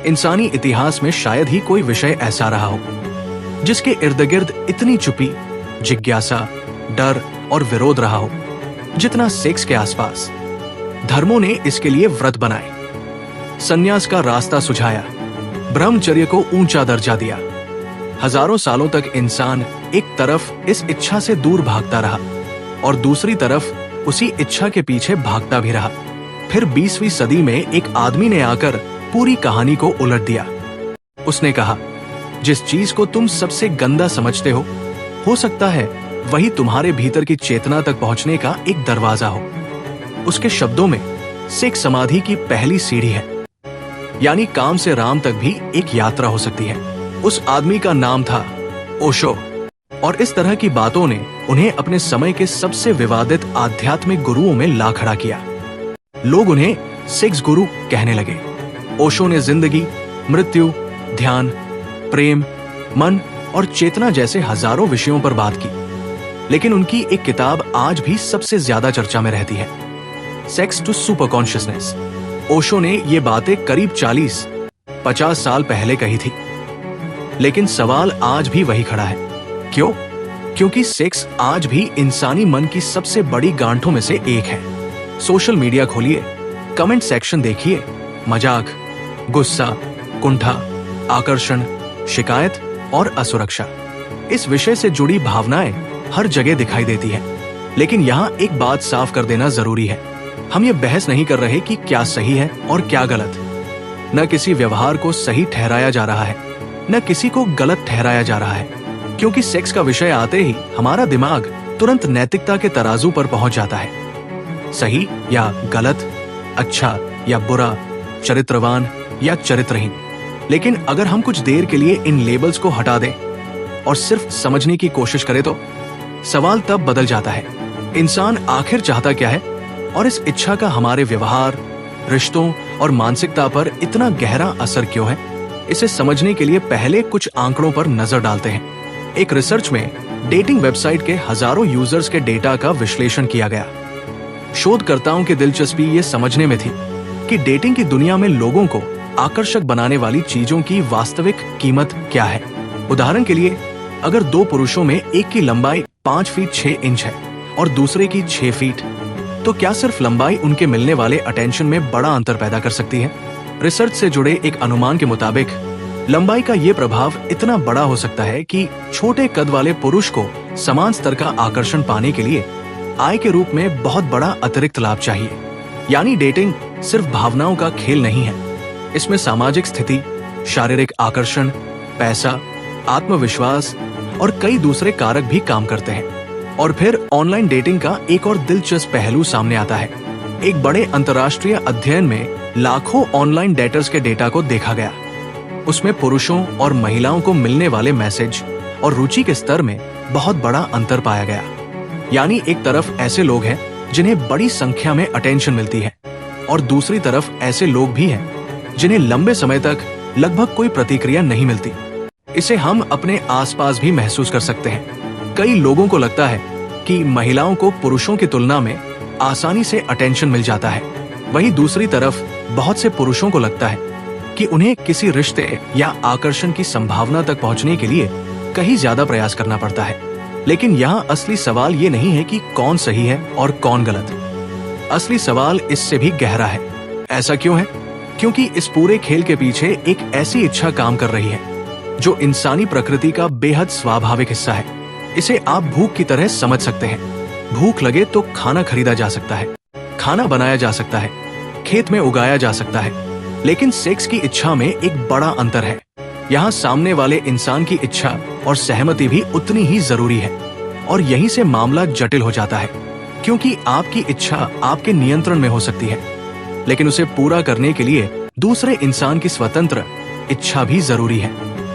इंसानी इतिहास में शायद ही कोई विषय ऐसा रहा हो जिसके इर्द गिर्द इतनी चुप्पी, जिज्ञासा, डर और विरोध रहा हो जितना सेक्स के आसपास। धर्मों ने इसके लिए व्रत बनाए, संन्यास का रास्ता सुझाया, ब्रह्मचर्य को ऊंचा दर्जा दिया। हजारों सालों तक इंसान एक तरफ इस इच्छा से दूर भागता रहा और दूसरी तरफ उसी इच्छा के पीछे भागता भी रहा। फिर 20वीं सदी में एक आदमी ने आकर पूरी कहानी को उलट दिया। उसने कहा, जिस चीज को तुम सबसे गंदा समझते हो सकता है वही तुम्हारे भीतर की चेतना तक पहुंचने का एक दरवाजा हो। उसके शब्दों में सेक्स समाधि की पहली सीढ़ी है, यानी काम से राम तक भी एक यात्रा हो सकती है। उस आदमी का नाम था ओशो, और इस तरह की बातों ने उन्हें अपने समय के सबसे विवादित आध्यात्मिक गुरुओं में ला खड़ा किया। लोग उन्हें सेक्स गुरु कहने लगे। ओशो ने जिंदगी, मृत्यु, ध्यान, प्रेम, मन और चेतना जैसे हजारों विषयों पर बात की, लेकिन उनकी एक किताब आज भी सबसे ज्यादा चर्चा में रहती है, sex to super consciousness. Osho ने ये बातें करीब 40-50 साल पहले कही थी, लेकिन सवाल आज भी वही खड़ा है। क्यों? क्योंकि सेक्स आज भी इंसानी मन की सबसे बड़ी गांठों में से एक है। सोशल मीडिया खोलिए, कमेंट सेक्शन देखिए, मजाक, गुस्सा, कुंठा, आकर्षण, शिकायत और असुरक्षा, इस विषय से जुड़ी भावनाएं हर जगह दिखाई देती है। लेकिन यहाँ एक बात साफ कर देना जरूरी है, हम ये बहस नहीं कर रहे कि क्या सही है और क्या गलत। न किसी व्यवहार को सही ठहराया जा रहा है, न किसी को गलत ठहराया जा रहा है, क्योंकि सेक्स का विषय आते ही हमारा दिमाग तुरंत नैतिकता के तराजू पर पहुंच जाता है। सही या गलत, अच्छा या बुरा, चरित्रवान या चरित्रहीन। लेकिन अगर हम कुछ देर के लिए इन लेबल्स को हटा दें और सिर्फ समझने की कोशिश करें तो सवाल तब बदल जाता है, इंसान आखिर चाहता क्या है और इस इच्छा का हमारे व्यवहार, रिश्तों और मानसिकता पर इतना गहरा असर क्यों है। इसे समझने के लिए पहले कुछ आंकड़ों पर नजर डालते हैं। एक रिसर्च में डेटिंग वेबसाइट के हजारों यूजर्स के डेटा का विश्लेषण किया गया। शोधकर्ताओं की दिलचस्पी ये समझने में थी कि डेटिंग की दुनिया में लोगों को आकर्षक बनाने वाली चीजों की वास्तविक कीमत क्या है। उदाहरण के लिए, अगर दो पुरुषों में एक की लंबाई 5 फीट 6 इंच है और दूसरे की 6 फीट, तो क्या सिर्फ लंबाई उनके मिलने वाले अटेंशन में बड़ा अंतर पैदा कर सकती है? रिसर्च से जुड़े एक अनुमान के मुताबिक लंबाई का ये प्रभाव इतना बड़ा हो सकता है कि छोटे कद वाले पुरुष को समान स्तर का आकर्षण पाने के लिए आय के रूप में बहुत बड़ा अतिरिक्त लाभ चाहिए। यानी डेटिंग सिर्फ भावनाओं का खेल नहीं है, इसमें सामाजिक स्थिति, शारीरिक आकर्षण, पैसा, आत्मविश्वास और कई दूसरे कारक भी काम करते हैं। और फिर ऑनलाइन डेटिंग का एक और दिलचस्प पहलू सामने आता है। एक बड़े अंतर्राष्ट्रीय अध्ययन में लाखों ऑनलाइन डेटर्स के डेटा को देखा गया। उसमें पुरुषों और महिलाओं को मिलने वाले मैसेज और रुचि के स्तर में बहुत बड़ा अंतर पाया गया। यानी एक तरफ ऐसे लोग हैं जिन्हें बड़ी संख्या में अटेंशन मिलती है और दूसरी तरफ ऐसे लोग भी हैं जिन्हें लंबे समय तक लगभग कोई प्रतिक्रिया नहीं मिलती। इसे हम अपने आसपास भी महसूस कर सकते हैं। कई लोगों को लगता है कि महिलाओं को पुरुषों की तुलना में आसानी से अटेंशन मिल जाता है। वहीं दूसरी तरफ बहुत से पुरुषों को लगता है कि उन्हें किसी रिश्ते या आकर्षण की संभावना तक पहुंचने के लिए कहीं ज्यादा प्रयास करना पड़ता है। लेकिन यहाँ असली सवाल ये नहीं है कि कौन सही है और कौन गलत। असली सवाल इससे भी गहरा है। ऐसा क्यों है? क्योंकि इस पूरे खेल के पीछे एक ऐसी इच्छा काम कर रही है जो इंसानी प्रकृति का बेहद स्वाभाविक हिस्सा है। इसे आप भूख की तरह समझ सकते हैं। भूख लगे तो खाना खरीदा जा सकता है, खाना बनाया जा सकता है, खेत में उगाया जा सकता है। लेकिन सेक्स की इच्छा में एक बड़ा अंतर है। यहाँ सामने वाले इंसान की इच्छा और सहमति भी उतनी ही जरूरी है। और यहीं से मामला जटिल हो जाता है, क्योंकि आपकी इच्छा आपके नियंत्रण में हो सकती है, लेकिन उसे पूरा करने के लिए दूसरे इंसान की स्वतंत्र इच्छा भी जरूरी है।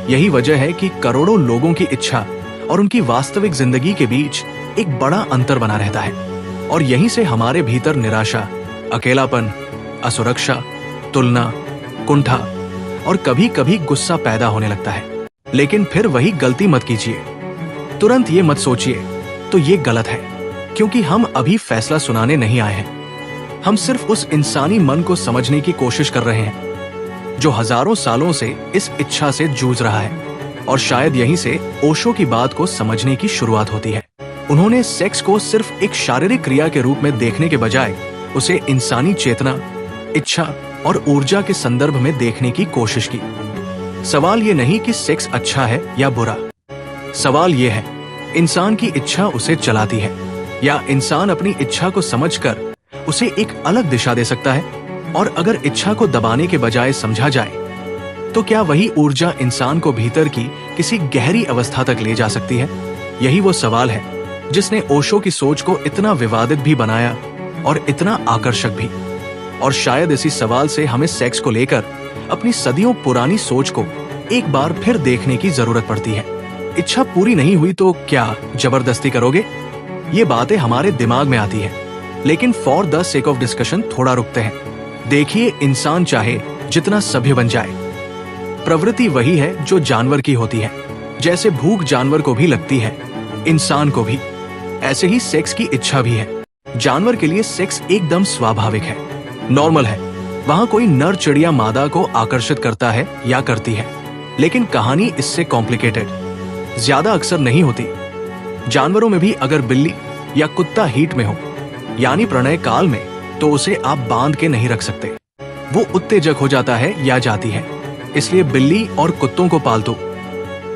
यही वजह है कि करोड़ों लोगों की इच्छा और उनकी वास्तविक जिंदगी के बीच एक बड़ा अंतर बना रहता है। और यहीं से हमारे भीतर निराशा, अकेलापन, असुरक्षा, तुलना, कुंठा और कभी कभी गुस्सा पैदा होने लगता है। लेकिन फिर वही गलती मत कीजिए। तुरंत ये मत सोचिए तो ये गलत है, क्योंकि हम अभी फैसला सुनाने नहीं आए हैं। हम सिर्फ उस इंसानी मन को समझने की कोशिश कर रहे हैं जो हजारों सालों से इस इच्छा से जूझ रहा है। और शायद यहीं से ओशो की बात को समझने की शुरुआत होती है। उन्होंने सेक्स को सिर्फ एक शारीरिक क्रिया के रूप में देखने के बजाय उसे इंसानी चेतना, इच्छा और ऊर्जा के संदर्भ में देखने की कोशिश की। सवाल ये नहीं कि सेक्स अच्छा है या बुरा, सवाल ये है इंसान की इच्छा उसे चलाती है या इंसान अपनी इच्छा को समझकर उसे एक अलग दिशा दे सकता है। और अगर इच्छा को दबाने के बजाय समझा जाए तो क्या वही ऊर्जा इंसान को भीतर की किसी गहरी अवस्था तक ले जा सकती है? यही वो सवाल है जिसने ओशो की सोच को इतना विवादित भी बनाया और इतना आकर्षक भी। और शायद इसी सवाल से हमें सेक्स को लेकर अपनी सदियों पुरानी सोच को एक बार फिर देखने की जरूरत पड़ती है। इच्छा पूरी नहीं हुई तो क्या जबरदस्ती करोगे? ये बातें हमारे दिमाग में आती है, लेकिन for the sake of discussion थोड़ा रुकते हैं। देखिए, इंसान चाहे जितना सभ्य बन जाए, प्रवृत्ति वही है जो जानवर की होती है। जैसे भूख जानवर को भी लगती है, इंसान को भी, ऐसे ही सेक्स की इच्छा भी है। जानवर के लिए सेक्स एकदम स्वाभाविक है, नॉर्मल है। वहां कोई नर चिड़िया मादा को आकर्षित करता है या करती है, लेकिन कहानी इससे कॉम्प्लिकेटेड ज्यादा अक्सर नहीं होती। जानवरों में भी अगर बिल्ली या कुत्ता हीट में हो, यानी प्रणय काल में, तो उसे आप बांध के नहीं रख सकते। वो उत्तेजक हो जाता है या जाती है। इसलिए बिल्ली और कुत्तों को पालतू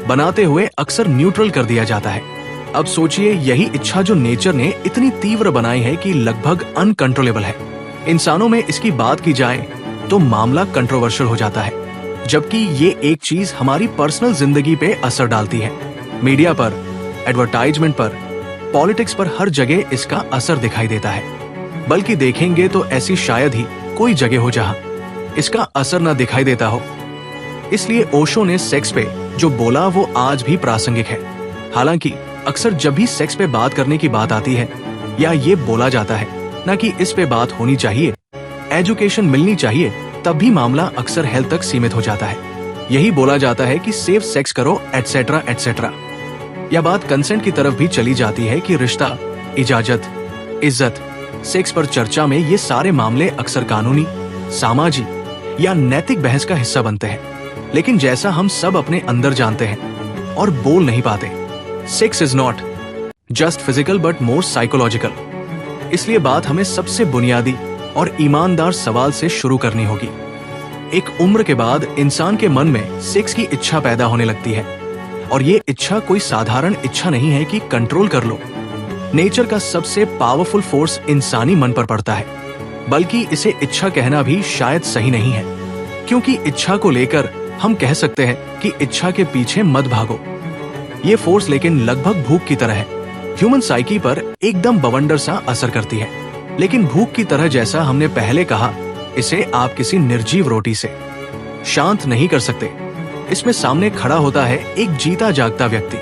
बनाते हुए अक्सर न्यूट्रल कर दिया जाता है। अब सोचिए, यही इच्छा जो नेचर ने इतनी तीव्र बनाई है कि लगभग अनकंट्रोलेबल है। इंसानों में इसकी बात की जाए तो मामला कंट्रोवर्शियल हो जाता है, जबकि ये एक चीज हमारी पर्सनल जिंदगी पे असर डालती है। मीडिया पर, एडवर्टाइजमेंट पर, पॉलिटिक्स पर, हर जगह इसका असर दिखाई देता है। बल्कि देखेंगे तो ऐसी शायद ही कोई जगह हो जहां इसका असर न दिखाई देता हो। इसलिए ओशो ने सेक्स पे जो बोला वो आज भी प्रासंगिक है। हालांकि अक्सर जब भी सेक्स पे बात करने की बात आती है, या ये बोला जाता है न कि इस पे बात होनी चाहिए, एजुकेशन मिलनी चाहिए, तब भी मामला अक्सर हेल्थ तक सीमित हो जाता है। यही बोला जाता है कि सेफ सेक्स करो, एटसेट्रा एटसेट्रा। या बात कंसेंट की तरफ भी चली जाती है कि रिश्ता, इजाजत, इज्जत, सेक्स पर चर्चा में ये सारे मामले अक्सर कानूनी, सामाजिक या नैतिक बहस का हिस्सा बनते हैं। लेकिन जैसा हम सब अपने अंदर जानते हैं और बोल नहीं पाते, sex is not just physical but more psychological. इसलिए बात हमें सबसे बुनियादी और ईमानदार सवाल से शुरू करनी होगी। एक उम्र के बाद इंसान के मन में सेक्स की इच्छा पैदा होने लगती है, और ये इच्छा कोई साधारण इच्छा नहीं है कि कंट्रोल कर लो। नेचर का सबसे पावरफुल फोर्स इंसानी मन पर पड़ता है, बल्कि इसे इच्छा कहना भी शायद सही नहीं है, क्योंकि इच्छा को लेकर हम कह सकते हैं कि इच्छा के पीछे मत भागो। ये फोर्स लेकिन लगभग भूख की तरह है, ह्यूमन साइकी पर एकदम बवंडर सा असर करती है। लेकिन भूख की तरह, जैसा हमने पहले कहा, इसे आप किसी निर्जीव रोटी से शांत नहीं कर सकते। इसमें सामने खड़ा होता है एक जीता जागता व्यक्ति,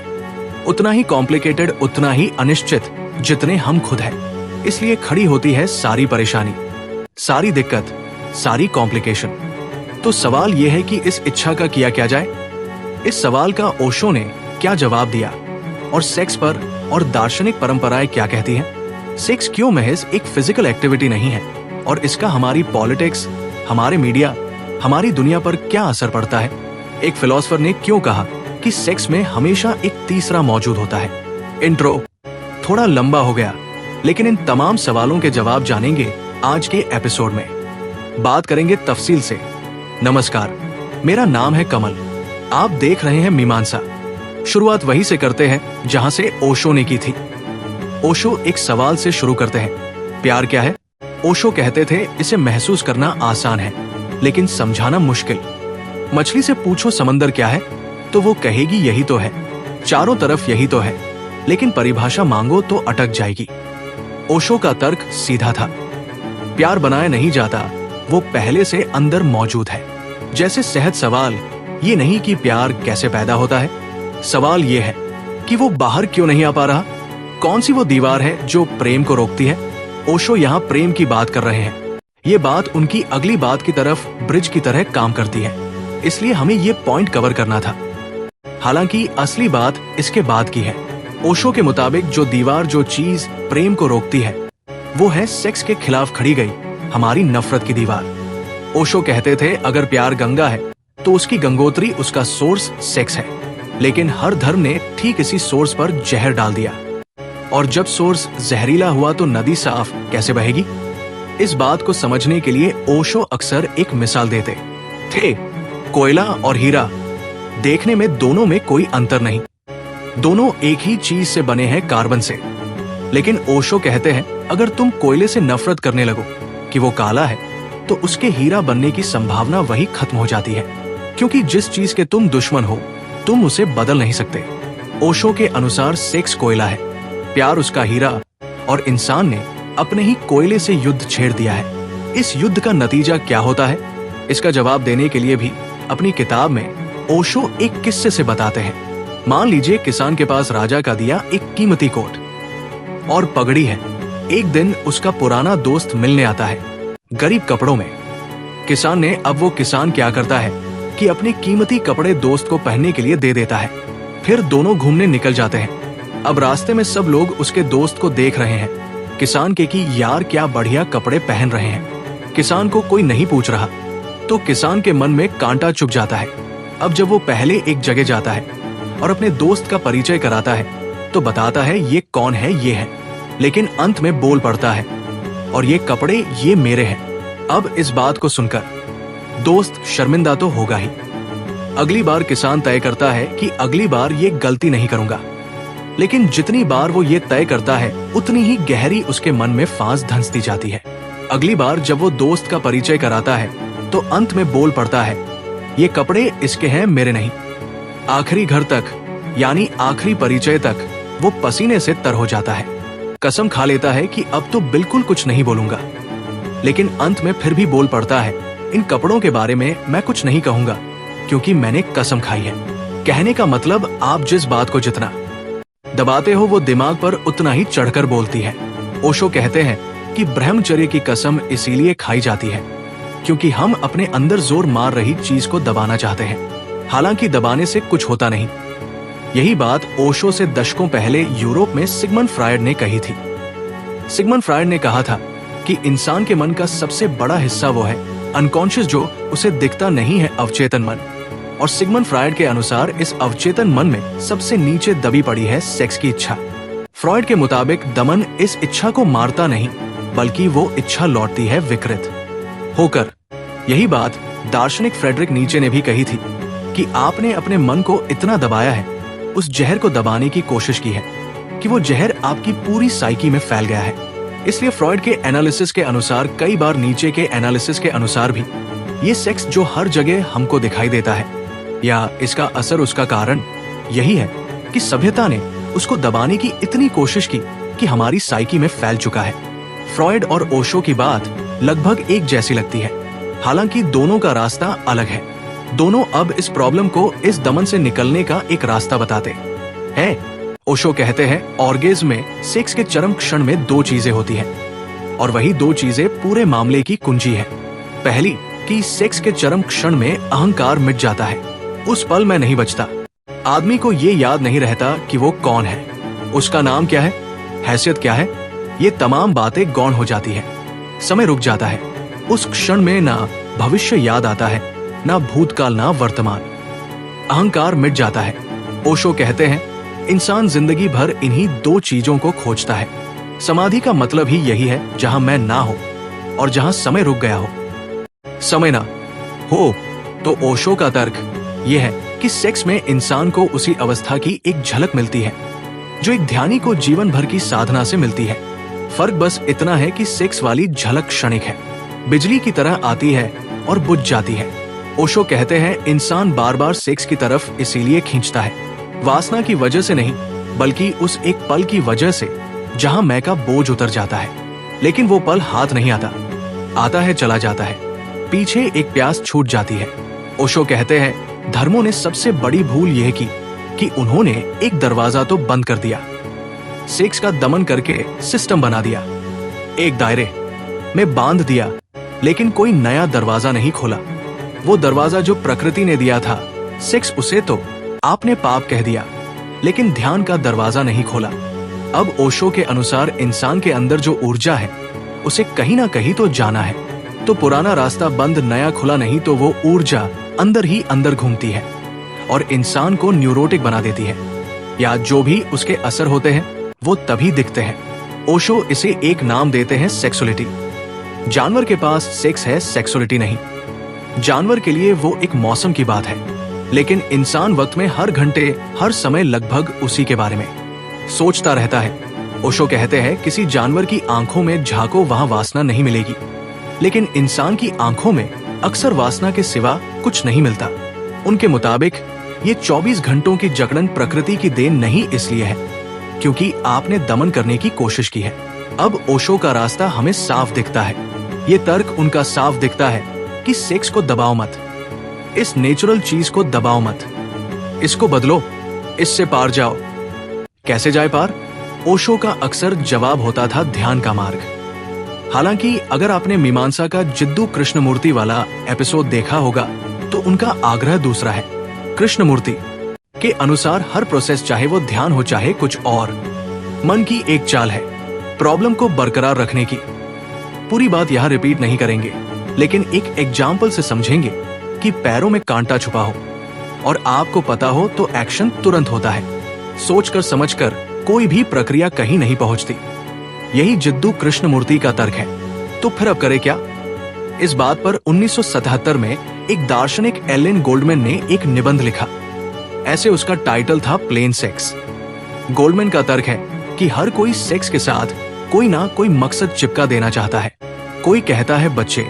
उतना ही कॉम्प्लिकेटेड, उतना ही अनिश्चित जितने हम खुद हैं। इसलिए खड़ी होती है सारी परेशानी, सारी दिक्कत, सारी कॉम्प्लिकेशन। तो सवाल यह है कि इस इच्छा का किया क्या जाए? इस सवाल का ओशो ने क्या जवाब दिया, और सेक्स पर और दार्शनिक परंपराएं क्या कहती हैं? सेक्स क्यों महज एक फिजिकल एक्टिविटी नहीं है, और इसका हमारी पॉलिटिक्स, हमारे मीडिया, हमारी दुनिया पर क्या असर पड़ता है? एक फिलोसोफर ने क्यों कहा कि सेक्स में हमेशा एक तीसरा मौजूद होता है? इंट्रो थोड़ा लंबा हो गया, लेकिन इन तमाम सवालों के जवाब जानेंगे आज के एपिसोड में। बात करेंगे तफसील से। नमस्कार, मेरा नाम है कमल, आप देख रहे हैं मीमांसा। शुरुआत वहीं से करते हैं जहां से ओशो ने की थी। ओशो एक सवाल से शुरू करते हैं, प्यार क्या है? ओशो कहते थे, इसे महसूस करना आसान है, लेकिन समझाना मुश्किल। मछली से पूछो समंदर क्या है, तो वो कहेगी यही तो है, चारों तरफ यही तो है, लेकिन परिभाषा मांगो तो अटक जाएगी। ओशो का तर्क सीधा था, प्यार बनाया नहीं जाता, वो पहले से अंदर मौजूद है। जैसे सहज सवाल ये नहीं कि प्यार कैसे पैदा होता है, सवाल ये है कि वो बाहर क्यों नहीं आ पा रहा, कौन सी वो दीवार है जो प्रेम को रोकती है। ओशो यहाँ प्रेम की बात कर रहे हैं। ये बात उनकी अगली बात की तरफ ब्रिज की तरह काम करती है, इसलिए हमें ये पॉइंट कवर करना था। हालांकि असली बात इसके बाद की है। ओशो के मुताबिक जो दीवार, जो चीज प्रेम को रोकती है, वो है सेक्स के खिलाफ खड़ी गई हमारी नफरत की दीवार। ओशो कहते थे अगर प्यार गंगा है तो उसकी गंगोत्री उसका सोर्स सेक्स है, लेकिन हर धर्म ने ठीक इसी सोर्स पर जहर डाल दिया। और जब सोर्स जहरीला हुआ तो नदी साफ कैसे बहेगी? इस बात को समझने के लिए ओशो अक्सर एक मिसाल देते थे, कोयला और हीरा। देखने में दोनों में कोई अंतर नहीं, दोनों एक ही चीज से बने हैं, कार्बन से। लेकिन ओशो कहते हैं अगर तुम कोयले से नफरत करने लगो कि वो काला है, तो उसके हीरा बनने की संभावना वही खत्म हो जाती है, क्योंकि जिस चीज के तुम दुश्मन हो तुम उसे बदल नहीं सकते। ओशो के अनुसार सेक्स कोयला है, प्यार उसका हीरा, और इंसान ने अपने ही कोयले से युद्ध छेड़ दिया है। इस युद्ध का नतीजा क्या होता है, इसका जवाब देने के लिए भी अपनी किताब में ओशो एक किस्से से बताते हैं। मान लीजिए किसान के पास राजा का दिया एक कीमती कोट और पगड़ी है। एक दिन उसका पुराना दोस्त मिलने आता है गरीब कपड़ों में। किसान ने अब वो किसान क्या करता है कि अपने कीमती कपड़े दोस्त को पहनने के लिए दे देता है, फिर दोनों घूमने निकल जाते हैं। अब रास्ते में सब लोग उसके दोस्त को देख रहे हैं किसान के कि यार क्या बढ़िया कपड़े पहन रहे हैं। किसान को कोई नहीं पूछ रहा तो किसान के मन में कांटा चुभ जाता है। अब जब वो पहले एक जगह जाता है और अपने दोस्त का परिचय कराता है तो बताता है ये कौन है, ये है, लेकिन अंत में बोल पड़ता है और ये कपड़े ये मेरे हैं। अब इस बात को सुनकर दोस्त शर्मिंदा तो होगा ही। अगली बार किसान तय करता है कि अगली बार ये गलती नहीं करूंगा, लेकिन जितनी बार वो ये तय करता है उतनी ही गहरी उसके मन में फांस धंसती जाती है। अगली बार जब वो दोस्त का परिचय कराता है तो अंत में बोल पड़ता है ये कपड़े इसके हैं, मेरे नहीं। आखिरी घर तक यानी आखिरी परिचय तक वो पसीने से तर हो जाता है। कसम खा लेता है कि अब तो बिल्कुल कुछ नहीं बोलूंगा, लेकिन अंत में फिर भी बोल पड़ता है इन कपड़ों के बारे में मैं कुछ नहीं कहूंगा क्योंकि मैंने कसम खाई है। कहने का मतलब आप जिस बात को जितना दबाते हो वो दिमाग पर उतना ही चढ़कर बोलती है। ओशो कहते हैं कि ब्रह्मचर्य की कसम इसीलिए खाई जाती है क्योंकि हम अपने अंदर जोर मार रही चीज को दबाना चाहते हैं, हालांकि दबाने से कुछ होता नहीं। यही बात ओशो से दशकों पहले यूरोप में सिगमंड फ्रायड ने कही थी। सिगमंड फ्रायड ने कहा था कि इंसान के मन का सबसे बड़ा हिस्सा वो है अनकॉन्शियस, जो उसे दिखता नहीं है, अवचेतन मन। और सिगमंड फ्रायड के अनुसार इस अवचेतन मन में सबसे नीचे दबी पड़ी है सेक्स की इच्छा। फ्रॉयड के मुताबिक दमन इस इच्छा को मारता नहीं बल्कि वो इच्छा लौटती है विकृत होकर। यही बात दार्शनिक फ्रेडरिक नीचे ने भी कही थी कि आपने अपने मन को इतना दबाया है, उस जहर को दबाने की कोशिश की है कि वो जहर आपकी पूरी साइकी में फैल गया है। इसलिए फ्रॉयड के एनालिसिस के अनुसार, कई बार नीचे के एनालिसिस के अनुसार भी, ये सेक्स जो हर जगह हमको दिखाई देता है या इसका असर, उसका कारण यही है कि सभ्यता ने उसको दबाने की इतनी कोशिश की कि हमारी साइकी में फैल चुका है। फ्रॉयड और ओशो की बात लगभग एक जैसी लगती है, हालांकि दोनों का रास्ता अलग है। दोनों अब इस प्रॉब्लम को, इस दमन से निकलने का एक रास्ता बताते हैं। ओशो कहते हैं ऑर्गेज्म में सेक्स के चरम क्षण में दो चीजें होती हैं और वही दो चीजें पूरे मामले की कुंजी है। पहली कि सेक्स के चरम क्षण में अहंकार मिट जाता है, उस पल में नहीं बचता। आदमी को ये याद नहीं रहता कि वो कौन है, उसका नाम क्या है, हैसियत क्या है, ये तमाम बातें गौण हो जाती है। समय रुक जाता है, उस क्षण में ना भविष्य याद आता है, ना भूतकाल, ना वर्तमान। अहंकार मिट जाता है। ओशो कहते हैं इंसान जिंदगी भर इन्हीं दो चीजों को खोजता है। समाधि का मतलब ही यही है, जहां मैं ना हो और जहां समय रुक गया हो। समय ना हो तो ओशो का तर्क यह है कि सेक्स में इंसान को उसी अवस्था की एक झलक मिलती है जो एक ध्यानी को जीवन भर की साधना से मिलती है। फर्क बस इतना है कि सेक्स वाली झलक क्षणिक है, बिजली की तरह आती है और बुझ जाती है। ओशो कहते हैं इंसान बार बार सेक्स की तरफ इसीलिए खींचता है, वासना की वजह से नहीं बल्कि उस एक पल की वजह से जहां मैं का बोझ उतर जाता है। लेकिन वो पल हाथ नहीं आता, आता है चला जाता है, पीछे एक प्यास छूट जाती है। ओशो कहते हैं धर्मों ने सबसे बड़ी भूल यह की कि उन्होंने एक दरवाजा तो बंद कर दिया, सेक्स का दमन करके सिस्टम बना दिया, एक दायरे में बांध दिया, लेकिन कोई नया दरवाजा नहीं खोला। वो दरवाजा जो प्रकृति ने दिया था, सेक्स, उसे तो आपने पाप कह दिया, लेकिन ध्यान का दरवाजा नहीं खोला। अब ओशो के अनुसार इंसान के अंदर जो ऊर्जा है उसे कहीं ना कहीं तो जाना है, तो पुराना रास्ता बंद नया खुला नहीं तो वो ऊर्जा अंदर ही अंदर घूमती है और इंसान को न्यूरोटिक बना देती है, या जो भी उसके असर होते हैं वो तभी दिखते हैं। ओशो इसे एक नाम देते हैं सेक्सुअलिटी। जानवर के पास सेक्स है, सेक्सुअलिटी नहीं। जानवर के लिए वो एक मौसम की बात है, लेकिन इंसान वक्त में हर घंटे हर समय लगभग उसी के बारे में सोचता रहता है। ओशो कहते हैं किसी जानवर की आंखों में झांको वहां वासना नहीं मिलेगी, लेकिन इंसान की आंखों में अक्सर वासना के सिवा कुछ नहीं मिलता। उनके मुताबिक ये 24 घंटों की जकड़न प्रकृति की देन नहीं इसलिए है क्योंकि आपने दमन करने की कोशिश की है। अब ओशो का रास्ता हमें साफ दिखता है। ये तर्क उनका साफ दिखता है कि सेक्स को दबाओ मत, इस नेचुरल चीज को दबाओ मत, इसको बदलो, इससे पार जाओ। कैसे जाए पार? ओशो का अक्सर जवाब होता था ध्यान का मार्ग। हालांकि अगर आपने मीमांसा का जिद्दू कृष्णमूर्ति वाला एपिसोड देखा होगा तो उनका आग्रह दूसरा है। कृष्णमूर्ति के अनुसार हर प्रोसेस, चाहे वो ध्यान हो चाहे कुछ और, मन की एक चाल है प्रॉब्लम को बरकरार रखने की। पूरी बात यहां रिपीट नहीं करेंगे, लेकिन एक एग्जाम्पल से समझेंगे कि पैरों में कांटा छुपा हो और आपको पता हो तो एक्शन तुरंत होता है। सोचकर समझकर कोई भी प्रक्रिया कहीं नहीं पहुंचती। यही जिद्दू कृष्णमूर्ति का तर्क है। तो फिर अब करे क्या? इस बात पर 1977 में एक दार्शनिक एलेन गोल्डमैन ने एक निबंध लिखा। ऐसे उसका टाइटल था प्लेन सेक्स। गोल्डमैन का तर्क है कि हर कोई सेक्स के साथ कोई ना कोई मकसद चिपका देना चाहता है। कोई कहता है बच्चे,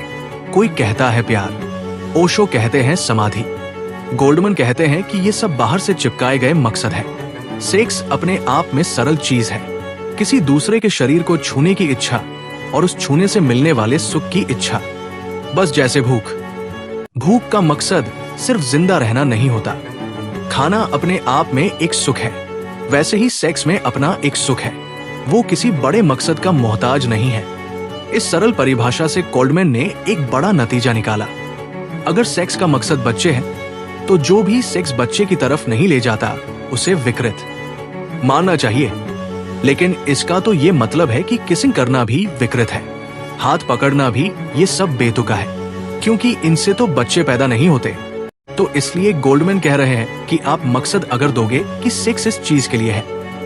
कोई कहता है प्यार, ओशो कहते हैं समाधि, गोल्डमैन कहते हैं कि ये सब बाहर से चिपकाए गए मकसद है। सेक्स अपने आप में सरल चीज है, किसी दूसरे के शरीर को छूने की इच्छा और उस छूने से मिलने वाले सुख की इच्छा। बस जैसे भूख का मकसद सिर्फ जिंदा रहना नहीं होता। खाना अपने आप में एक सुख है, वैसे ही सेक्स में अपना एक सुख है। वो किसी बड़े मकसद का मोहताज नहीं है। इस सरल परिभाषा से गोल्डमैन ने एक बड़ा नतीजा निकाला। अगर सेक्स का मकसद बच्चे हैं, तो जो भी सेक्स बच्चे की तरफ नहीं ले जाता उसे विकृत मानना चाहिए। लेकिन इसका तो ये मतलब है कि किसिंग करना भी विकृत है, हाथ पकड़ना भी, ये सब बेतुका है, क्योंकि इनसे तो बच्चे पैदा नहीं होते। तो इसलिए गोल्डमैन कह रहे हैं कि आप मकसद अगर दोगे कि सेक्स इस चीज के लिए है,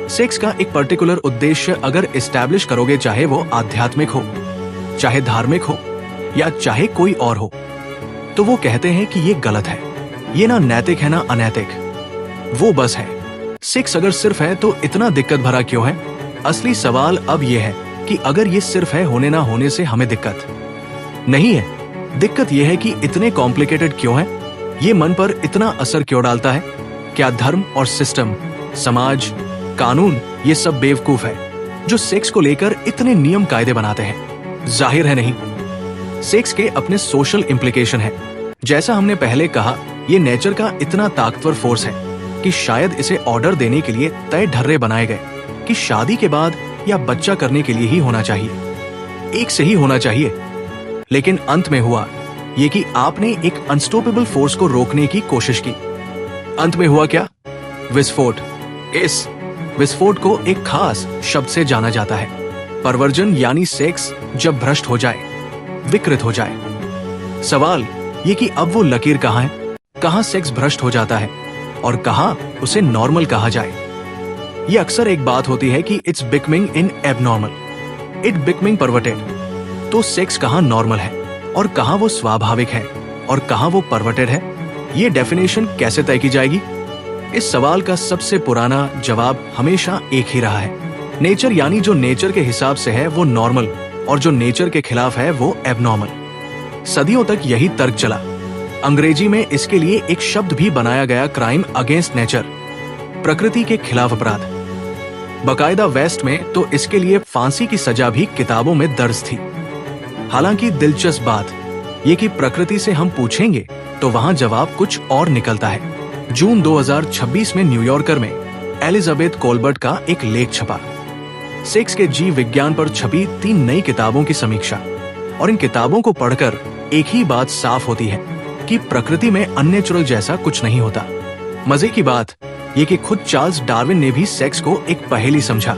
सेक्स का एक पर्टिकुलर उद्देश्य अगर एस्टैब्लिश करोगे, चाहे वो आध्यात्मिक हो, चाहे धार्मिक हो, या चाहे कोई और हो, तो वो कहते हैं कि ये गलत है, ये ना नैतिक है ना अनैतिक, वो बस है। सेक्स अगर सिर्फ है तो इतना दिक्कत भरा क्यों है? असली सवाल अब ये है कि अगर ये सिर्फ है, होने ना होने से हमें दिक्कत नहीं है। दिक्कत ये है कि इतने कॉम्प्लिकेटेड क्यों है, ये मन पर इतना असर क्यों डालता है? क्या धर्म और सिस्टम, समाज, कानून, ये सब बेवकूफ है जो सेक्स को लेकर इतने नियम कायदे बनाते हैं? जाहिर है नहीं। सेक्स के अपने सोशल इम्प्लीकेशन है। जैसा हमने पहले कहा, ये नेचर का इतना ताकतवर फोर्स है कि शायद इसे ऑर्डर देने के लिए तय ढर्रे बनाए गए कि शादी के बाद या बच्चा करने के लिए ही होना चाहिए, एक से ही होना चाहिए। लेकिन अंत में हुआ ये कि आपने एक अनस्टॉपेबल फोर्स को रोकने की कोशिश की। अंत में हुआ क्या? विस्फोट। इस विस्फोट को एक खास शब्द से जाना जाता है, परवर्जन, यानी सेक्स जब भ्रष्ट हो जाए, विकृत हो जाए। सवाल ये कि अब वो लकीर कहाँ है, कहाँ सेक्स भ्रष्ट हो जाता है और कहाँ उसे नॉर्मल कहा जाए। ये अक्सर एक बात होती है कि it's becoming in abnormal, it becoming perverted. तो सेक्स कहाँ नॉर्मल है और कहाँ वो स्वाभाविक है और कहाँ वो परवर्टेड है? ये डेफिनेशन कैसे तय की जाएगी? इस सवाल का सबसे पुराना जवाब हमेशा एक ही रहा है, नेचर, यानी जो नेचर के हिसाब से है वो नॉर्मल और जो नेचर के खिलाफ है वो एबनॉर्मल। सदियों तक यही तर्क चला। अंग्रेजी में इसके लिए एक शब्द भी बनाया गया, क्राइम अगेंस्ट नेचर, प्रकृति के खिलाफ अपराध। बकायदा वेस्ट में तो इसके लिए फांसी की सजा भी किताबों में दर्ज थी। हालांकि दिलचस्प बात ये कि प्रकृति से हम पूछेंगे तो वहां जवाब कुछ और निकलता है। जून 2026 में न्यूयॉर्कर में एलिजाबेथ कोलबर्ट का एक लेख छपा, सेक्स के जीव विज्ञान पर छपी 3 नई किताबों की समीक्षा। और इन किताबों को पढ़कर एक ही बात साफ होती है कि प्रकृति में अननेचुरल जैसा कुछ नहीं होता। मजे की बात ये कि खुद चार्ल्स डार्विन ने भी सेक्स को एक पहेली समझा।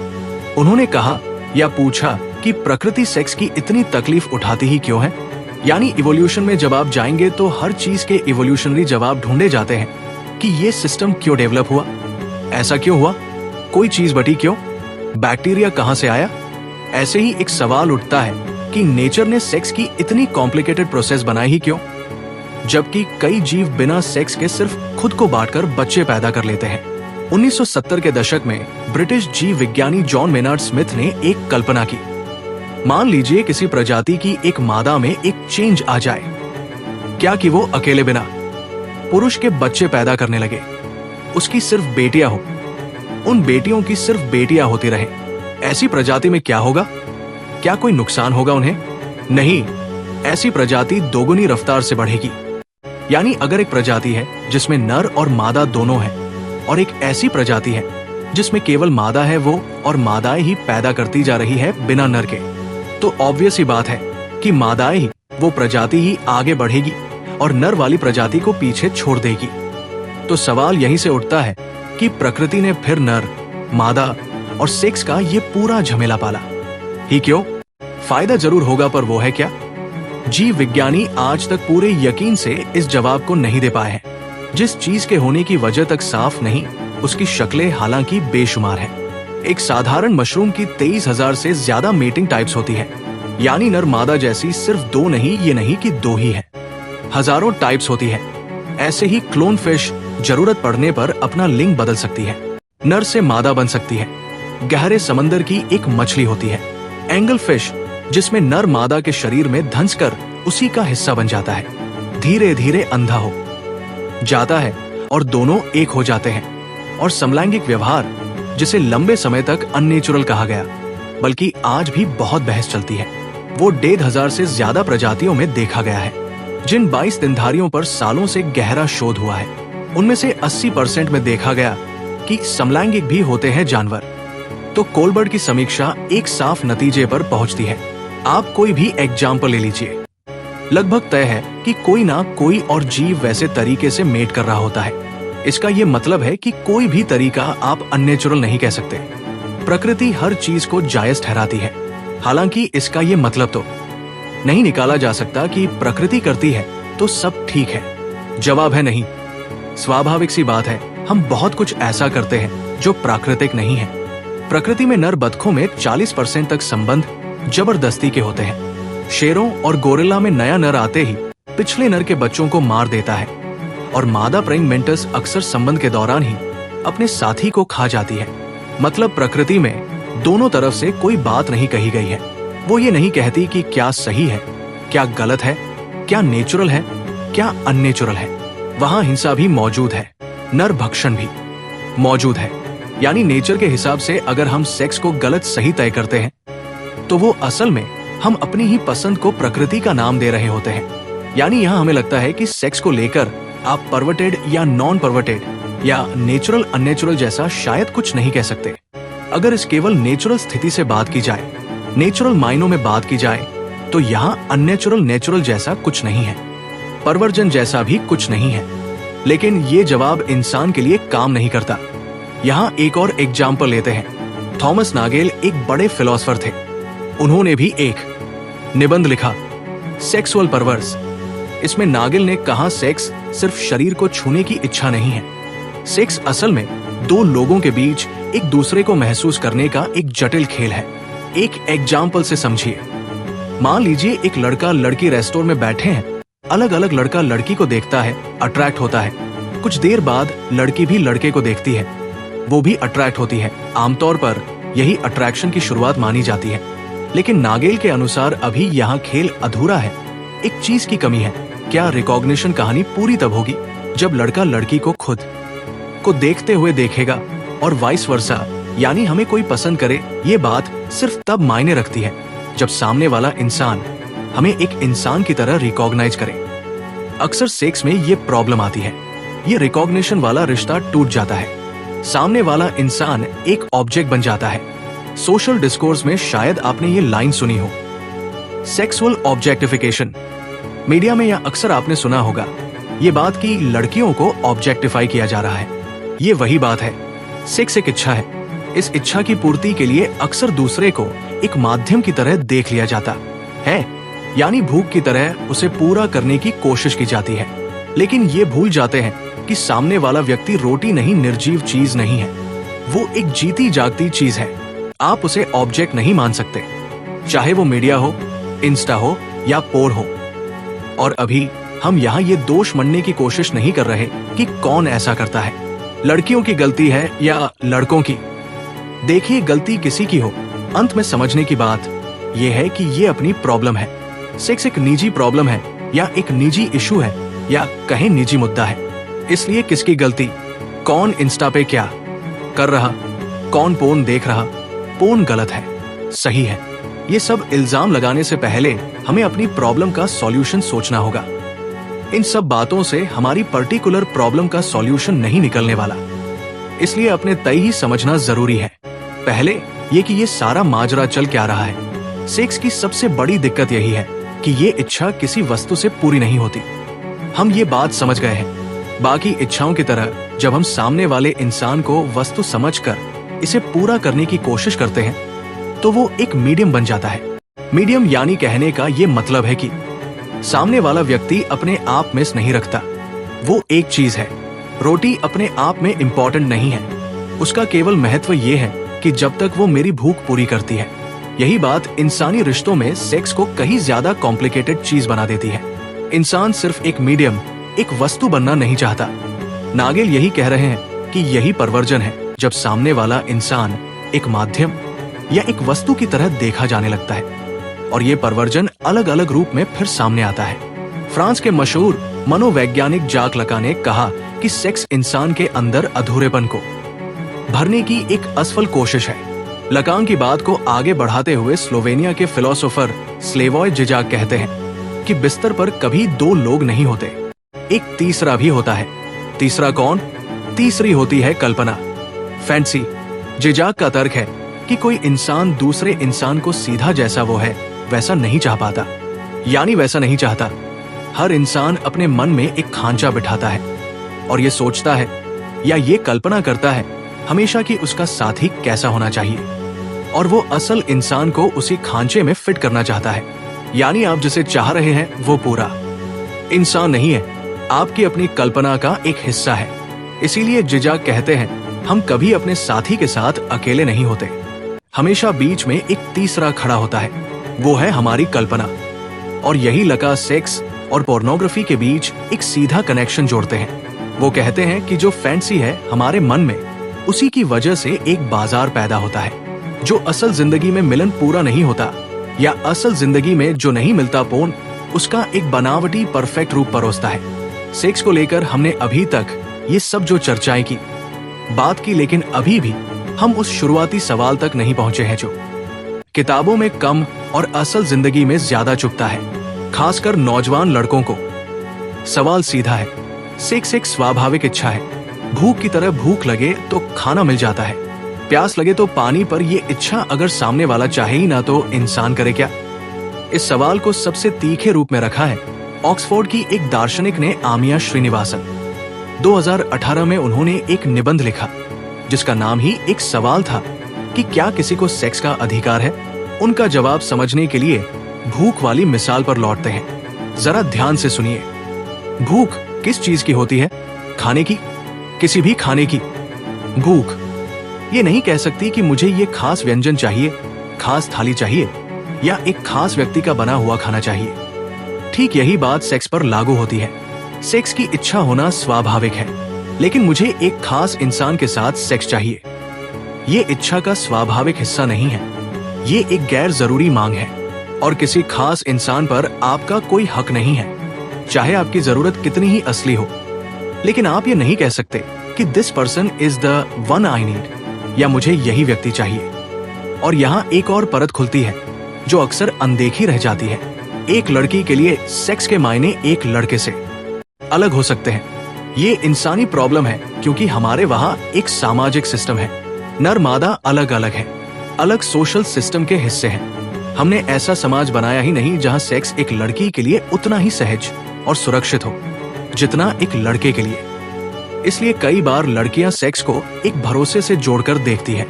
उन्होंने कहा या पूछा कि प्रकृति सेक्स की इतनी तकलीफ उठाती ही क्यों है? यानी इवोल्यूशन में जब आप जाएंगे तो हर चीज के इवोल्यूशनरी जवाब ढूंढे जाते हैं कि ये सिस्टम क्यों डेवलप हुआ, ऐसा क्यों हुआ, कोई चीज बटी क्यों, बैक्टीरिया कहां से आया। ऐसे ही एक सवाल उठता है कि नेचर ने सेक्स की इतनी कॉम्प्लिकेटेड प्रोसेस बनाई ही क्यों, जबकि कई जीव बिना सेक्स के सिर्फ खुद को बांटकर बच्चे पैदा कर लेते हैं। 1970 के दशक में ब्रिटिश जीव विज्ञानी जॉन मेनार्ड स्मिथ ने एक कल्पना की। मान लीजिए किसी प्रजाति की एक मादा में एक चेंज आ जाए, क्या कि वो अकेले बिना पुरुष के बच्चे पैदा करने लगे, उसकी सिर्फ बेटियां हो, उन बेटियों की सिर्फ बेटियां होती रहे। ऐसी प्रजाति में क्या होगा? क्या कोई नुकसान होगा उन्हें? नहीं, ऐसी प्रजाति दोगुनी रफ्तार से बढ़ेगी। यानी अगर एक प्रजाति है जिसमें नर और मादा दोनों हैं, और एक ऐसी प्रजाति है जिसमें केवल मादा है वो और मादाएं ही पैदा करती जा रही है बिना नर के, तो ऑब्वियस ही बात है कि मादाएं ही वो प्रजाति ही आगे बढ़ेगी और नर वाली प्रजाति को पीछे छोड़ देगी। तो सवाल यहीं से उठता है कि प्रकृति ने फिर नर, मादा और सेक्स का ये पूरा झमेला पाला ही क्यों? फायदा जरूर होगा, पर वो है क्या? जीव विज्ञानी आज तक पूरे यकीन से इस जवाब को नहीं दे पाए हैं। जिस चीज के होने की वजह तक साफ नहीं, उसकी शक्लें हालांकि बेशुमार हैं। एक साधारण मशरूम की 23,000 से ज्यादा मेटिंग टाइप्स होती है, यानी नर मादा जैसी सिर्फ 2 नहीं, ये नहीं कि 2 ही है, हजारों टाइप्स होती है। ऐसे ही क्लोन फिश जरूरत पड़ने पर अपना लिंग बदल सकती है, नर से मादा बन सकती है। गहरे समंदर की एक मछली होती है एंगल फिश, जिसमें नर मादा के शरीर में धंसकर उसी का हिस्सा बन जाता है, धीरे धीरे अंधा हो जाता है और दोनों एक हो जाते हैं। और समलैंगिक व्यवहार, जिसे लंबे समय तक अननेचुरल कहा गया, बल्कि आज भी बहुत बहस चलती है, वो 1,500 से ज्यादा प्रजातियों में देखा गया है। जिन 22 दिनधारियों पर सालों से गहरा शोध हुआ है, उनमें से 80% में देखा गया कि समलैंगिक भी होते हैं जानवर। तो कोलबर्ट की समीक्षा एक साफ नतीजे पर पहुंचती है। आप कोई भी एग्जाम्पल ले लीजिए, लगभग तय है कि कोई ना कोई और जीव वैसे तरीके से मेट कर रहा होता है। इसका ये मतलब है कि कोई भी तरीका आप अननेचुरल नहीं कह सकते। प्रकृति हर चीज को जायज ठहराती है। हालांकि इसका ये मतलब तो नहीं निकाला जा सकता कि प्रकृति करती है तो सब ठीक है। जवाब है नहीं। स्वाभाविक सी बात है, हम बहुत कुछ ऐसा करते हैं जो प्राकृतिक नहीं है। प्रकृति में नर बतखों में 40% तक संबंध जबरदस्ती के होते हैं। शेरों और गोरिल्ला में नया नर आते ही पिछले नर के बच्चों को मार देता है, और मादा प्राइम मेंटिस अक्सर संबंध के दौरान ही अपने साथी को खा जाती है। मतलब प्रकृति में दोनों तरफ से कोई बात नहीं कही गई है। वो ये नहीं कहती कि क्या सही है, क्या गलत है, क्या नेचुरल है, क्या अननेचुरल है। वहां हिंसा भी मौजूद है, नर भक्षण भी मौजूद है। यानी नेचर के हिसाब से अगर हम सेक्स को गलत सही तय करते हैं, तो वो असल में हम अपनी ही पसंद को प्रकृति का नाम दे रहे होते हैं। यानी यहाँ हमें लगता है कि सेक्स को लेकर आप परवर्टेड या नॉन परवर्टेड या नेचुरल अननेचुरल जैसा शायद कुछ नहीं कह सकते। अगर इस केवल नेचुरल स्थिति से बात की जाए, नेचुरल मायनों में बात की जाए, तो यहाँ अननेचुरल नेचुरल जैसा कुछ नहीं है, परवर्जन जैसा भी कुछ नहीं है। लेकिन ये जवाब इंसान के लिए काम नहीं करता। यहाँ एक और एग्जाम्पल लेते हैं। थॉमस नागेल एक बड़े फिलोसफर थे। उन्होंने भी एक निबंध लिखा, सेक्सुअल परवर्स। इसमें नागेल ने कहा सेक्स सिर्फ शरीर को छूने की इच्छा नहीं है। सेक्स असल में 2 लोगों के बीच एक दूसरे को महसूस करने का एक जटिल खेल है। एक एग्जाम्पल से समझिए। मान लीजिए एक लड़का लड़की रेस्टोरेंट में बैठे हैं। अलग अलग लड़का लड़की को देखता है, अट्रैक्ट होता है। कुछ देर बाद लड़की भी लड़के को देखती है, वो भी अट्रैक्ट होती है। आमतौर पर यही अट्रैक्शन की शुरुआत मानी जाती है। लेकिन नागेल के अनुसार अभी यहाँ खेल अधूरा है। एक चीज की कमी है। क्या रिकॉग्निशन कहानी पूरी तब होगी जब लड़का लड़की को खुद को देखते हुए देखेगा और वाइस वर्सा, यानी हमें कोई पसंद करे, ये बात सिर्फ तब मायने रखती है जब सामने वाला इंसान हमें एक इंसान की तरह रिकॉग्नाइज करे। अक्सर सेक्स में ये प्रॉब्लम आती है। ये रिकॉग्निशन वाला रिश्ता टूट जाता है। सामने वाला इंसान एक ऑब्जेक्ट बन जाता है। सोशल डिस्कोर्स में शायद आपने ये लाइन सुनी हो, सेक्सुअल ऑब्जेक्टिफिकेशन। मीडिया में यह अक्सर आपने सुना होगा ये बात कि लड़कियों को ऑब्जेक्टिफाई किया जा रहा है। ये वही बात है। सेक्स एक इच्छा है। इस इच्छा की पूर्ति के लिए अक्सर दूसरे को एक माध्यम की तरह देख लिया जाता है। यानी भूख की तरह उसे पूरा करने की कोशिश की जाती है। लेकिन ये भूल जाते हैं कि सामने वाला व्यक्ति रोटी नहीं, निर्जीव चीज नहीं है, वो एक जीती जागती चीज है। आप उसे ऑब्जेक्ट नहीं मान सकते, चाहे वो मीडिया हो, इंस्टा हो या पोर हो। और अभी हम यहाँ ये दोष मढ़ने की कोशिश नहीं कर रहे कि कौन ऐसा करता है, लड़कियों की गलती है या लड़कों की। देखिए, गलती किसी की हो, अंत में समझने की बात यह है कि ये अपनी प्रॉब्लम है। सेक्स एक निजी प्रॉब्लम है या एक निजी इशू है या कहें निजी मुद्दा है। इसलिए किसकी गलती, कौन इंस्टा पे क्या कर रहा, कौन पोर्न देख रहा, पोर्न गलत है, सही है, ये सब इल्जाम लगाने से पहले हमें अपनी प्रॉब्लम का सॉल्यूशन सोचना होगा। इन सब बातों से हमारी पर्टिकुलर प्रॉब्लम का सॉल्यूशन नहीं निकलने वाला, इसलिए अपने तय ही समझना जरूरी है। पहले ये कि ये सारा माजरा चल क्या रहा है। सेक्स की सबसे बड़ी दिक्कत यही है कि ये इच्छा किसी वस्तु से पूरी नहीं होती। हम ये बात समझ गए हैं। बाकी इच्छाओं की तरह जब हम सामने वाले इंसान को वस्तु समझकर इसे पूरा करने की कोशिश करते हैं तो वो एक मीडियम बन जाता है। मीडियम यानी कहने का ये मतलब है कि सामने वाला व्यक्ति अपने आप मिस नहीं रखता, वो एक चीज है। रोटी अपने आप में इम्पोर्टेंट नहीं है, उसका केवल महत्व ये है कि जब तक वो मेरी भूख पूरी करती है। यही बात इंसानी रिश्तों में सेक्स को कहीं ज्यादा कॉम्प्लिकेटेड चीज बना देती है। इंसान सिर्फ एक मीडियम, एक वस्तु बनना नहीं चाहता। नागेल यही कह रहे हैं कि यही परवर्जन है, जब सामने वाला इंसान एक माध्यम या एक वस्तु की तरह देखा जाने लगता है और ये परवर्जन अलग अलग रूप में फिर सामने आता है। फ्रांस के मशहूर मनोवैज्ञानिक जाक लकान ने कहा कि सेक्स इंसान के अंदर अधूरेपन को भरने की एक असफल कोशिश है। लकान की बात को आगे बढ़ाते हुए स्लोवेनिया के फिलोसोफर स्लेवॉय जिजाक कहते हैं कि बिस्तर पर कभी दो लोग नहीं होते, एक तीसरा भी होता है। तीसरा कौन? तीसरी होती है कल्पना, फैंसी। जिजाक का तर्क है कि कोई इंसान दूसरे इंसान को सीधा जैसा वो है वैसा नहीं चाह पाता, यानी वैसा नहीं चाहता। हर इंसान अपने मन में एक खांचा बिठाता है और ये सोचता है या ये कल्पना करता है हमेशा कि उसका साथी कैसा होना चाहिए, और वो असल इंसान को उसी खांचे में फिट करना चाहता है। यानी आप जिसे चाह रहे हैं वो पूरा इंसान नहीं है, आपकी अपनी कल्पना का एक हिस्सा है। इसीलिए जिजाक कहते हैं हम कभी अपने साथी के साथ अकेले नहीं होते, हमेशा बीच में एक तीसरा खड़ा होता है, वो है हमारी कल्पना। और यही लका सेक्स और पोर्नोग्राफी के बीच एक सीधा कनेक्शन जोड़ते हैं। वो कहते हैं कि जो फैंसी है हमारे मन में, उसी की वजह से एक बाजार पैदा होता है। जो असल जिंदगी में मिलन पूरा नहीं होता या असल जिंदगी में जो नहीं मिलता पोर्न, उसका एक बनावटी परफेक्ट रूप परोसता है। सेक्स को लेकर हमने अभी तक ये सब जो चर्चाएं की, बात की, लेकिन अभी भी हम उस शुरुआती सवाल तक नहीं पहुंचे हैं जो किताबों में कम और असल जिंदगी में ज्यादा चुभता है, खासकर नौजवान लड़कों को। सवाल सीधा है, सेक्स एक स्वाभाविक इच्छा है। भूख की तरह भूख लगे तो खाना मिल जाता है, प्यास लगे तो पानी, पर ये इच्छा अगर सामने वाला चाहे ही ना तो इंसान करे क्या? इस सवाल को सबसे तीखे रूप में रखा है ऑक्सफोर्ड की एक दार्शनिक ने, आमिया श्रीनिवासन। 2018 में उन्होंने एक निबंध लिखा जिसका नाम ही एक सवाल था कि क्या किसी को सेक्स का अधिकार है। उनका जवाब समझने के लिए भूख वाली मिसाल पर लौटते हैं। जरा ध्यान से सुनिए। भूख किस चीज की होती है? खाने की, किसी भी खाने की। भूख ये नहीं कह सकती कि मुझे ये खास व्यंजन चाहिए, खास थाली चाहिए या एक खास व्यक्ति का बना हुआ खाना चाहिए। ठीक यही बात सेक्स पर लागू होती है। सेक्स की इच्छा होना स्वाभाविक है, लेकिन मुझे एक खास इंसान के साथ सेक्स चाहिए, ये इच्छा का स्वाभाविक हिस्सा नहीं है। ये एक गैर जरूरी मांग है और किसी खास इंसान पर आपका कोई हक नहीं है, चाहे आपकी जरूरत कितनी ही असली हो। लेकिन आप ये नहीं कह सकते कि this person is the one I need, या मुझे यही व्यक्ति चाहिए। और यहाँ एक और परत खुलती है जो अक्सर अनदेखी रह जाती है। एक लड़की के लिए सेक्स के मायने एक लड़के से अलग हो सकते हैं। ये इंसानी प्रॉब्लम है क्योंकि हमारे वहाँ एक सामाजिक सिस्टम है। नर मादा अलग अलग है, अलग सोशल सिस्टम के हिस्से हैं। हमने ऐसा समाज बनाया ही नहीं जहाँ सेक्स एक लड़की के लिए उतना ही सहज और सुरक्षित हो जितना एक लड़के के लिए। इसलिए कई बार लड़कियां सेक्स को एक भरोसे से जोड़कर देखती है,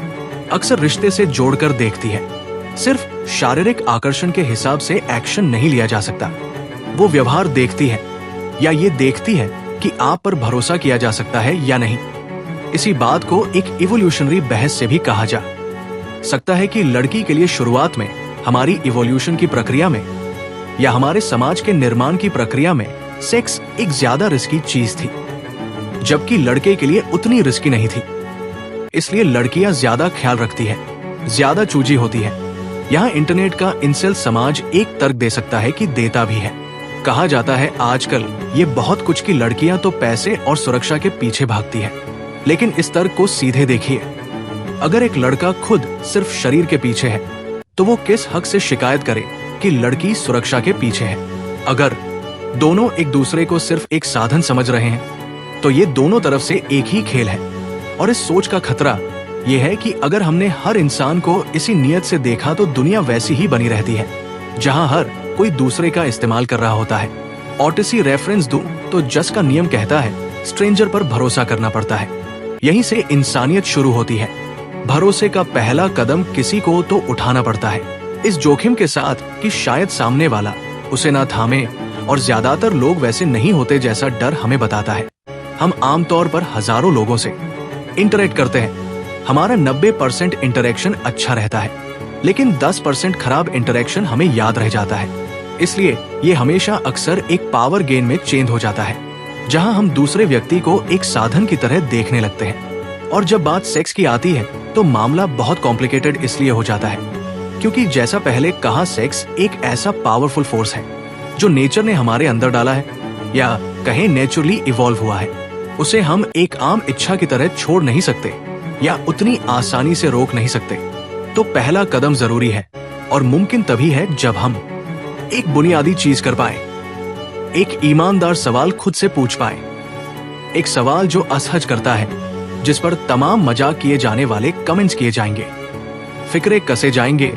अक्सर रिश्ते से जोड़कर देखती है। सिर्फ शारीरिक आकर्षण के हिसाब से एक्शन नहीं लिया जा सकता। वो व्यवहार देखती है या ये देखती है कि आप पर भरोसा किया जा सकता है या नहीं। इसी बात को एक इवोल्यूशनरी बहस से भी कहा जा सकता है कि लड़की के लिए शुरुआत में हमारी इवोल्यूशन की प्रक्रिया में या हमारे समाज के निर्माण की प्रक्रिया में सेक्स एक ज्यादा रिस्की चीज थी, जबकि लड़के के लिए उतनी रिस्की नहीं थी। इसलिए लड़कियां ज्यादा ख्याल रखती है, ज्यादा चूजी होती है। यहाँ इंटरनेट का इंसेल समाज एक तर्क दे सकता है कि देता भी है। कहा जाता है आजकल ये बहुत कुछ की लड़कियां तो पैसे और सुरक्षा के पीछे भागती है। लेकिन इस तर्क को सीधे देखिए, अगर एक लड़का खुद सिर्फ शरीर के पीछे है तो वो किस हक से शिकायत करे कि लड़की सुरक्षा के पीछे है। अगर दोनों एक दूसरे को सिर्फ एक साधन समझ रहे हैं तो ये दोनों तरफ से एक ही खेल है। और इस सोच का खतरा ये है कि अगर हमने हर इंसान को इसी नियत से देखा तो दुनिया वैसी ही बनी रहती है जहां हर कोई दूसरे का इस्तेमाल कर रहा होता है। ऑटिसी रेफरेंस दूं तो जस का नियम कहता है स्ट्रेंजर पर भरोसा करना पड़ता है। यहीं से इंसानियत शुरू होती है। भरोसे का पहला कदम किसी को तो उठाना पड़ता है, इस जोखिम के साथ कि शायद सामने वाला उसे ना थामे। और ज्यादातर लोग वैसे नहीं होते जैसा डर हमें बताता है। हम आमतौर पर हजारों लोगों से इंटरेक्ट करते हैं। हमारा 90% इंटरेक्शन अच्छा रहता है, लेकिन 10% खराब इंटरेक्शन हमें याद रह जाता है। इसलिए ये हमेशा अक्सर एक पावर गेम में चेंज हो जाता है, जहां हम दूसरे व्यक्ति को एक साधन की तरह देखने लगते हैं। और जब बात सेक्स की आती है तो मामला बहुत कॉम्प्लिकेटेड इसलिए हो जाता है क्योंकि जैसा पहले कहा, सेक्स एक ऐसा पावरफुल फोर्स है जो नेचर ने हमारे अंदर डाला है, या कहें नेचुरली इवॉल्व हुआ है। उसे हम एक आम इच्छा की तरह छोड़ नहीं सकते या उतनी आसानी से रोक नहीं सकते। तो पहला कदम जरूरी है और मुमकिन तभी है जब हम एक बुनियादी चीज कर पाए, एक ईमानदार सवाल खुद से पूछ पाए, एक सवाल जो असहज करता है, जिस पर तमाम मजाक किए जाने वाले कमेंट्स किए जाएंगे, फिक्रे कसे जाएंगे,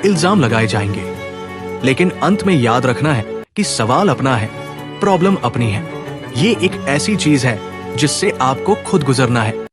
इल्जाम लगाए जाएंगे। लेकिन अंत में याद रखना है कि सवाल अपना है, प्रॉब्लम अपनी है। ये एक ऐसी चीज है जिससे आपको खुद गुजरना है।